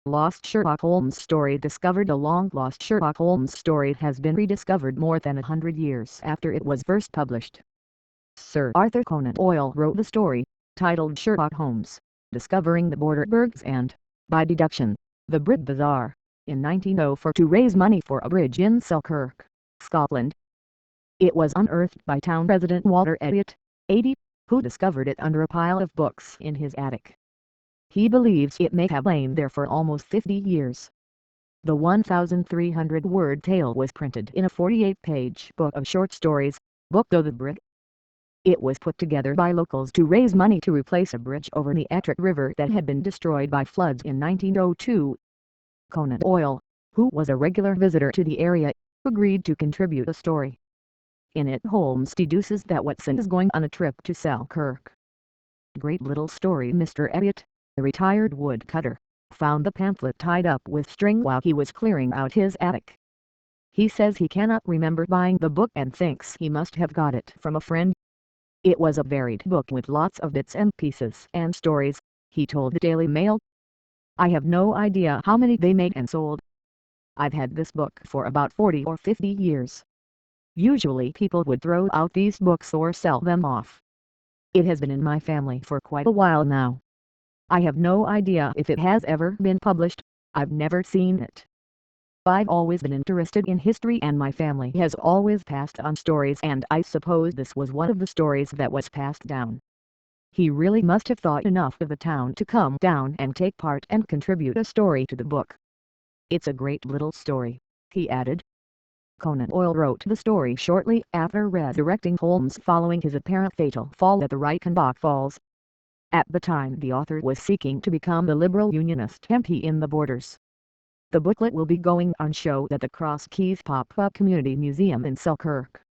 Lost Sherlock Holmes story discovered. A long-lost Sherlock Holmes story has been rediscovered more than 100 years after it was first published. Sir Arthur Conan Doyle wrote the story, titled Sherlock Holmes, Discovering the Borderbergs and, by deduction, the Brit Bazaar, in 1904 to raise money for a bridge in Selkirk, Scotland. It was unearthed by town resident Walter Elliot, 80, who discovered it under a pile of books in his attic. He believes it may have lain there for almost 50 years. The 1,300-word tale was printed in a 48-page book of short stories, Book o' the Brig. It was put together by locals to raise money to replace a bridge over the Ettrick River that had been destroyed by floods in 1902. Conan Doyle, who was a regular visitor to the area, agreed to contribute a story. In it, Holmes deduces that Watson is going on a trip to Selkirk. Great little story. Mr. Elliot, the retired woodcutter, found the pamphlet tied up with string while he was clearing out his attic. He says he cannot remember buying the book and thinks he must have got it from a friend. It was a varied book with lots of bits and pieces and stories, he told the Daily Mail. I have no idea how many they made and sold. I've had this book for about 40 or 50 years. Usually people would throw out these books or sell them off. It has been in my family for quite a while now. I have no idea if it has ever been published. I've never seen it. I've always been interested in history and my family has always passed on stories, and I suppose this was one of the stories that was passed down. He really must have thought enough of the town to come down and take part and contribute a story to the book. It's a great little story, he added. Conan Doyle wrote the story shortly after resurrecting Holmes following his apparent fatal fall at the Reichenbach Falls. At the time, the author was seeking to become the Liberal Unionist MP in the Borders. The booklet will be going on show at the Cross Keys Pop-Up Community Museum in Selkirk.